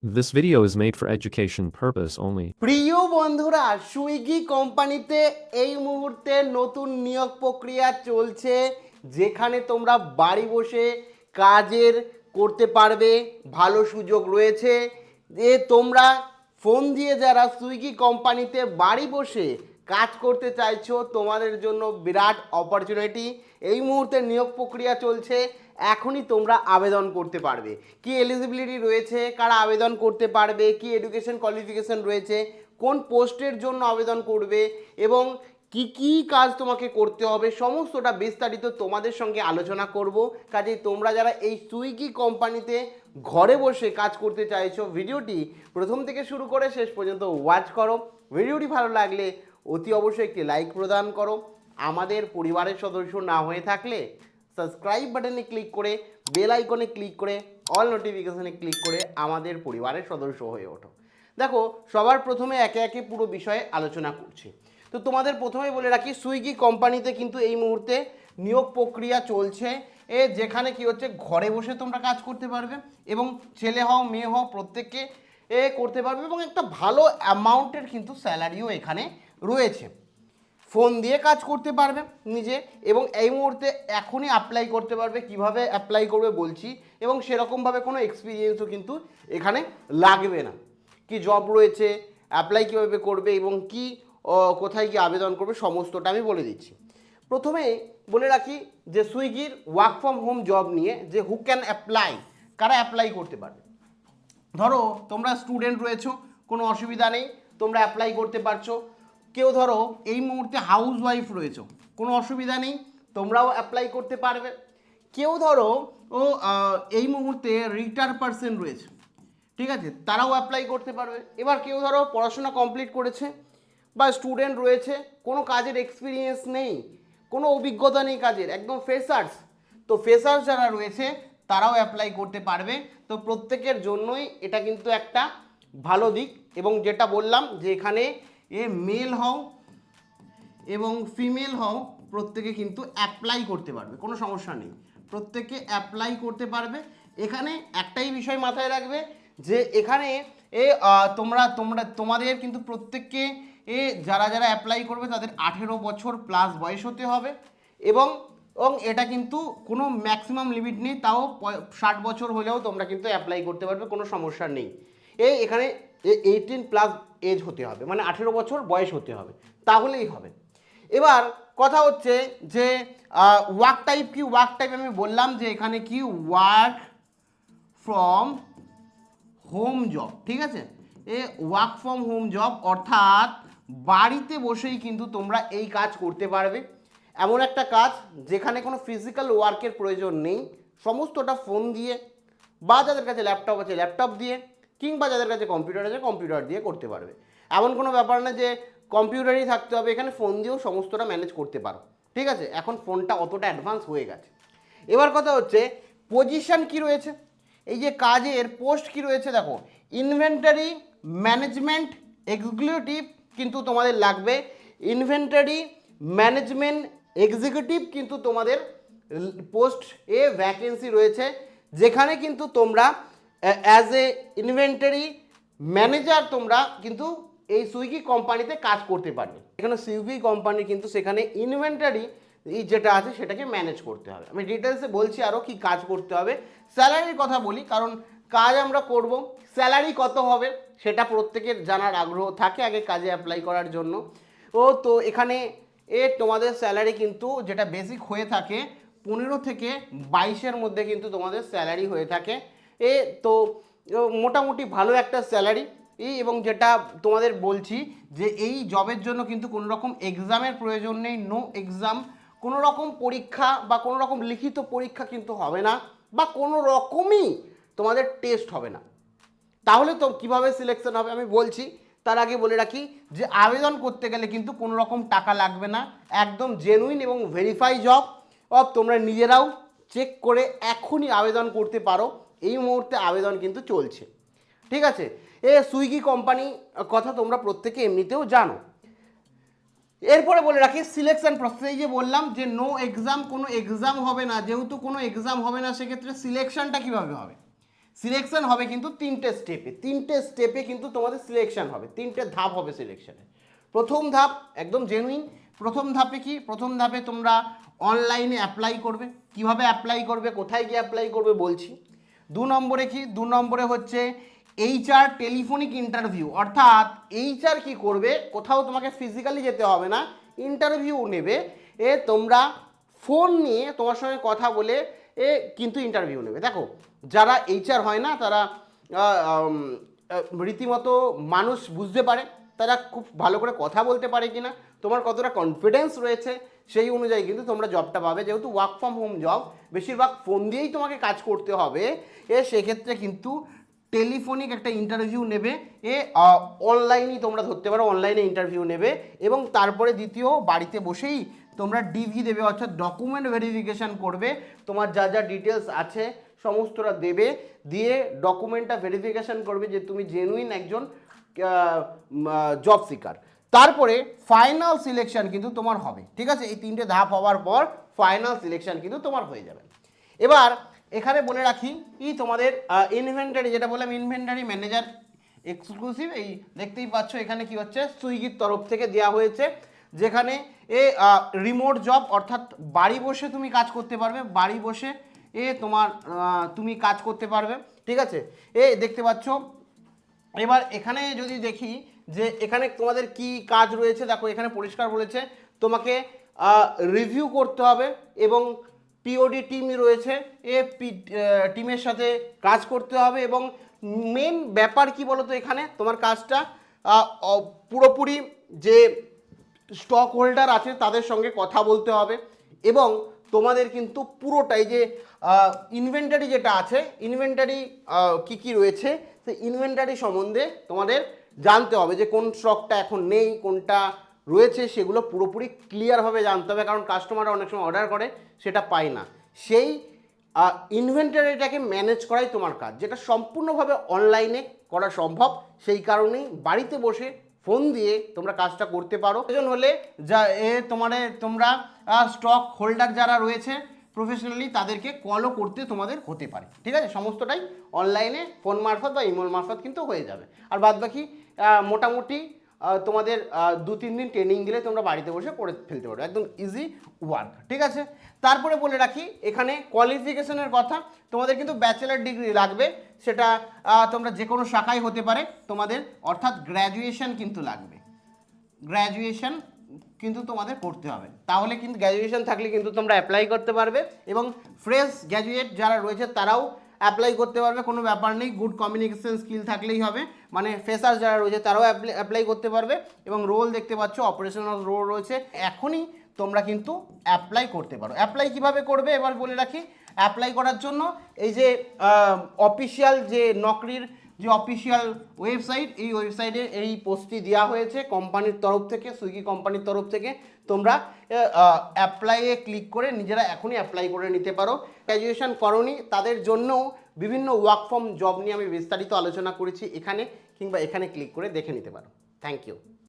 This video is made for education purpose only. প্রিয় বন্ধুরা, Swiggy কোম্পানিতে এই মুহূর্তে নতুন নিয়োগ প্রক্রিয়া চলছে, যেখানে তোমরা বাড়ি বসে কাজের করতে পারবে। ভালো সুযোগ রয়েছে যে তোমরা ফোন দিয়ে যারা সুইগি কোম্পানিতে বাড়ি বসে কাজ করতে চাইছো, তোমাদের জন্য বিরাট অপরচুনিটি। এই মুহূর্তে নিয়োগ প্রক্রিয়া চলছে, এখনই তোমরা আবেদন করতে পারবে। কি এলিজিবিলিটি রয়েছে, কারা আবেদন করতে পারবে, কি এডুকেশন কোয়ালিফিকেশন রয়েছে, কোন পোস্টের জন্য আবেদন করবে এবং কি কি কাজ তোমাকে করতে হবে, সমস্তটা বিস্তারিত তোমাদের সঙ্গে আলোচনা করব। কাজেই তোমরা যারা এই সুইগি কোম্পানিতে ঘরে বসে কাজ করতে চাইছো, ভিডিওটি প্রথম থেকে শুরু করে শেষ পর্যন্ত ওয়াচ করো। ভিডিওটি ভালো লাগলে অতি অবশ্যই একটি লাইক প্রদান করো। আমাদের পরিবারের সদস্য না হয়ে থাকলে সাবস্ক্রাইব বাটনে ক্লিক করে বেল আইকনে ক্লিক করে অল নোটিফিকেশনে ক্লিক করে আমাদের পরিবারের সদস্য হয়ে ওঠো। দেখো, সবার প্রথমে একে একে পুরো বিষয়ে আলোচনা করছি। তো তোমাদের প্রথমে বলে রাখি, সুইগি কোম্পানিতে কিন্তু এই মুহূর্তে নিয়োগ প্রক্রিয়া চলছে, যেখানে কি হচ্ছে, ঘরে বসে তোমরা কাজ করতে পারবে এবং ছেলে হও মেয়ে হও প্রত্যেককে করতে পারবে এবং একটা ভালো অ্যামাউন্টের কিন্তু স্যালারিও এখানে রয়েছে। ফোন দিয়ে কাজ করতে পারবে নিজে এবং এই মুহূর্তে এখনই অ্যাপ্লাই করতে পারবে। কিভাবে অ্যাপ্লাই করবে বলছি, এবং সেরকমভাবে কোনো এক্সপিরিয়েন্সও কিন্তু এখানে লাগবে না। কি জব রয়েছে, অ্যাপ্লাই কীভাবে করবে এবং কি কোথায় গিয়ে আবেদন করবে, সমস্তটা আমি বলে দিচ্ছি। প্রথমে বলে রাখি যে সুইগির ওয়ার্ক ফ্রম হোম জব নিয়ে যে হু ক্যান অ্যাপ্লাই, কারা অ্যাপ্লাই করতে পারবে। ধরো তোমরা স্টুডেন্ট রয়েছো, কোনো অসুবিধা নেই, তোমরা অ্যাপ্লাই করতে পারছো। কেউ ধরো এই মুহূর্তে হাউস ওয়াইফ রয়েছো, কোনো অসুবিধা নেই, তোমরাও অ্যাপ্লাই করতে পারবে। কেউ ধরো এই মুহূর্তে রিটায়ার্ড পারসন রয়েছে, ঠিক আছে, তারাও অ্যাপ্লাই করতে পারবে। এবার কেউ ধরো পড়াশোনা কমপ্লিট করেছে বা স্টুডেন্ট রয়েছে, কোনো কাজের এক্সপিরিয়েন্স নেই, কোনো অভিজ্ঞতা নেই কাজের, একদম ফ্রেশার্স, তো ফ্রেশার্স যারা রয়েছে তারাও অ্যাপ্লাই করতে পারবে। তো প্রত্যেকের জন্যই এটা কিন্তু একটা ভালো দিক। এবং যেটা বললাম যে এখানে মেল হও এবং ফিমেল হও, প্রত্যেকে কিন্তু অ্যাপ্লাই করতে পারবে, কোনো সমস্যা নেই, প্রত্যেকে অ্যাপ্লাই করতে পারবে। এখানে একটাই বিষয় মাথায় রাখবে যে এখানে তোমাদের কিন্তু প্রত্যেককে যারা যারা অ্যাপ্লাই করবে তাদের 18 বছর প্লাস বয়স হতে হবে এবং এটা কিন্তু কোনো ম্যাক্সিমাম লিমিট নেই, তাও 60 বছর হলেও তোমরা কিন্তু অ্যাপ্লাই করতে পারবে, কোনো সমস্যা নেই। এখানে 18 প্লাস এজ হতে হবে, মানে 18 বছর বয়স হতে হবে, তাহলেই হবে। এবার কথা হচ্ছে যে ওয়ার্ক টাইপ কি, ওয়ার্ক টাইপ আমি বললাম যে এখানে কি ওয়ার্ক ফ্রম হোম জব, ঠিক আছে, ওয়ার্ক ফ্রম হোম জব, অর্থাৎ বাড়িতে বসেই কিন্তু তোমরা এই কাজ করতে পারবে। এমন একটা কাজ যেখানে কোনো ফিজিক্যাল ওয়ার্কের প্রয়োজন নেই, সমস্তটা ফোন দিয়ে বা যাদের কাছে ল্যাপটপ আছে ল্যাপটপ দিয়ে, কিংবা যাদের কাছে কম্পিউটার আছে কম্পিউটার দিয়ে করতে পারবে। এমন কোনো ব্যাপার না যে কম্পিউটারই থাকতে হবে, এখানে ফোন দিয়েও সমস্তটা ম্যানেজ করতে পারো, ঠিক আছে। এখন ফোনটা অতটা অ্যাডভান্স হয়ে গেছে। এবার কথা হচ্ছে পজিশন কি রয়েছে, এই যে কাজের পোস্ট কি রয়েছে, দেখো ইনভেন্টারি ম্যানেজমেন্ট এক্সিকিউটিভ কিন্তু তোমাদের লাগবে, ইনভেন্টারি ম্যানেজমেন্ট এক্সিকিউটিভ কিন্তু তোমাদের পোস্ট ভ্যাকেন্সি রয়েছে, যেখানে কিন্তু তোমরা অ্যাজ এ ইনভেন্টারি ম্যানেজার তোমরা কিন্তু এই সুইগি কোম্পানিতে কাজ করতে পারবে। এখানে সুইগি কোম্পানি কিন্তু সেখানে ইনভেন্টারি যেটা আছে সেটাকে ম্যানেজ করতে হবে। আমি ডিটেলসে বলছি আরও কি কাজ করতে হবে। স্যালারির কথা বলি, কারণ কাজ আমরা করব, স্যালারি কত হবে সেটা প্রত্যেকের জানার আগ্রহ থাকে আগে কাজে অ্যাপ্লাই করার জন্য। তো এখানে তোমাদের স্যালারি কিন্তু যেটা বেসিক হয়ে থাকে 15 থেকে 22-এর মধ্যে কিন্তু তোমাদের স্যালারি হয়ে থাকে। তো মোটামুটি ভালো একটা স্যালারি। এবং যেটা তোমাদের বলছি যে এই জবের জন্য কিন্তু কোনো রকম এক্সামের প্রয়োজন নেই, নো এক্সাম, কোনো রকম পরীক্ষা বা কোনো রকম লিখিত পরীক্ষা কিন্তু হবে না, বা কোনো রকমই তোমাদের টেস্ট হবে না। তাহলে তো কীভাবে সিলেকশন হবে আমি বলছি, তার আগে বলে রাখি যে আবেদন করতে গেলে কিন্তু কোনো রকম টাকা লাগবে না, একদম জেনুইন এবং ভেরিফাই জব। তোমরা নিজেরাও চেক করে এখনই আবেদন করতে পারো, এই মুহূর্তে আবেদন কিন্তু চলছে, ঠিক আছে। সুইগি কোম্পানি কথা তোমরা প্রত্যেকে এমনিতেও জানো। এরপরে বলে রাখি সিলেকশন প্রসেস, এই যে বললাম যে নো এক্সাম, কোনো এক্সাম হবে না, যেহেতু কোনো এক্সাম হবে না সেক্ষেত্রে সিলেকশনটা কীভাবে হবে। সিলেকশন হবে কিন্তু তিনটে স্টেপে কিন্তু তোমাদের সিলেকশন হবে, তিনটে ধাপ হবে সিলেকশনের। প্রথম ধাপ একদম জেনুইন। প্রথম ধাপে কি, প্রথম ধাপে তোমরা অনলাইনে অ্যাপ্লাই করবে। কিভাবে অ্যাপ্লাই করবে, কোথায় গিয়ে অ্যাপ্লাই করবে বলছি। 2 নম্বরে কি, 2 নম্বরে হচ্ছে HR টেলিফোনিক ইন্টারভিউ, অর্থাৎ HR কি করবে, কোথাও তোমাকে ফিজিক্যালি যেতে হবে না, ইন্টারভিউ নেবে। তোমরা ফোন নিয়ে তোমার সঙ্গে কথা বলে কিন্তু ইন্টারভিউ নেবে। দেখো যারা HR হয় না তারা রীতিমতো মানুষ বুঝতে পারে, তারা খুব ভালো করে কথা বলতে পারে কিনা, তোমার কতটা কনফিডেন্স রয়েছে সেই অনুযায়ী কিন্তু তোমরা জবটা পাবে। যেহেতু ওয়ার্ক ফ্রম হোম জব, বেশিরভাগ ফোন দিয়েই তোমাকে কাজ করতে হবে, সেক্ষেত্রে কিন্তু টেলিফোনিক একটা ইন্টারভিউ নেবে। অনলাইনই তোমরা ধরতে পারো, অনলাইনে ইন্টারভিউ নেবে এবং তারপরে দ্বিতীয় বাড়িতে বসেই তোমরা ডিভি দেবে, অর্থাৎ ডকুমেন্ট ভেরিফিকেশান করবে। তোমার যা যা ডিটেলস আছে সমস্তটা দেবে, দিয়ে ডকুমেন্টটা ভেরিফিকেশান করবে যে তুমি জেনুইন একজন জব সিকার। তারপরে ফাইনাল সিলেকশন কিন্তু তোমার হবে, ঠিক আছে। এই তিনটে ধাপ হওয়ার পর ফাইনাল সিলেকশন কিন্তু তোমার হয়ে যাবে। এবার এখানে বলে রাখি তোমাদের ইনভেন্টারি, যেটা বললাম ইনভেন্টারি ম্যানেজার এক্সক্লুসিভ, এই দেখতেই পাচ্ছ এখানে কি হচ্ছে, সুইগির তরফ থেকে দেওয়া হয়েছে, যেখানে রিমোট জব, অর্থাৎ বাড়ি বসে তুমি কাজ করতে পারবে, বাড়ি বসে তোমার তুমি কাজ করতে পারবে, ঠিক আছে। দেখতে পাচ্ছ। এবার এখানে যদি দেখি যে এখানে তোমাদের কি কাজ রয়েছে, দেখো এখানে পরিষ্কার বলেছে তোমাকে রিভিউ করতে হবে এবং পিওডি টিম রয়েছে, টিমের সাথে কাজ করতে হবে। এবং মেন ব্যাপার কি বলতো, এখানে তোমার কাজটা পুরোপুরি যে স্টক হোল্ডার আছে তাদের সঙ্গে কথা বলতে হবে এবং তোমাদের কিন্তু পুরোটাই যে ইনভেন্টারি যেটা আছে, ইনভেন্টারি কি কি রয়েছে সেই ইনভেন্টারি সম্বন্ধে তোমাদের জানতে হবে, যে কোন স্টকটা এখন নেই, কোনটা রয়েছে, সেগুলো পুরোপুরি ক্লিয়ারভাবে জানতে হবে। কারণ কাস্টমাররা অনেক সময় অর্ডার করে সেটা পায় না, সেই ইনভেন্টারিটাকে ম্যানেজ করাই তোমার কাজ, যেটা সম্পূর্ণভাবে অনলাইনে করা সম্ভব। সেই কারণেই বাড়িতে বসে ফোন দিয়ে তোমরা কাজটা করতে পারো। প্রয়োজন হলে যা তোমরা স্টক হোল্ডার যারা রয়েছে প্রফেশনালি তাদেরকে কলও করতে তোমাদের হতে পারে, ঠিক আছে। সমস্তটাই অনলাইনে ফোন মারফত বা ইমেল মারফত কিন্তু হয়ে যাবে। আর বাদবাকি মোটামুটি তোমাদের 2-3 দিন ট্রেনিং দিলে তোমরা বাড়িতে বসে করে ফেলতে পারো, একদম ইজি ওয়ার্ক, ঠিক আছে। তারপরে বলে রাখি এখানে কোয়ালিফিকেশনের কথা, তোমাদের কিন্তু ব্যাচেলার ডিগ্রি লাগবে, সেটা তোমরা যে কোনো শাখায় হতে পারে তোমাদের, অর্থাৎ গ্র্যাজুয়েশন কিন্তু লাগবে, গ্র্যাজুয়েশন কিন্তু তোমাদের করতে হবে, তাহলে কিন্তু গ্র্যাজুয়েশন থাকলে কিন্তু তোমরা অ্যাপ্লাই করতে পারবে। এবং ফ্রেশ গ্র্যাজুয়েট যারা রয়েছে তারাও অ্যাপ্লাই করতে পারবে, কোনো ব্যাপার নেই, গুড কমিউনিকেশন স্কিল থাকলেই হবে। মানে ফ্রেশার যারা রয়েছে তারাও অ্যাপ্লাই করতে পারবে। এবং রোল দেখতে পাচ্ছ অপারেশনাল রোল রয়েছে, এখনই তোমরা কিন্তু অ্যাপ্লাই করতে পারো। অ্যাপ্লাই কিভাবে করবে এবার বলে রাখি। অ্যাপ্লাই করার জন্য এই যে অফিসিয়াল যে নকরির যে অফিসিয়াল ওয়েবসাইট, এই ওয়েবসাইটে এই পোস্টটি দেওয়া হয়েছে কোম্পানির তরফ থেকে, সুইগি কোম্পানির তরফ থেকে। তোমরা অ্যাপ্লাইয়ে ক্লিক করে নিজেরা এখনই অ্যাপ্লাই করে নিতে পারো। গ্র্যাজুয়েশন করোনি তাদের জন্যও বিভিন্ন ওয়ার্ক ফ্রম জব নিয়ে আমি বিস্তারিত আলোচনা করেছি এখানে, কিংবা এখানে ক্লিক করে দেখে নিতে পারো। Thank you.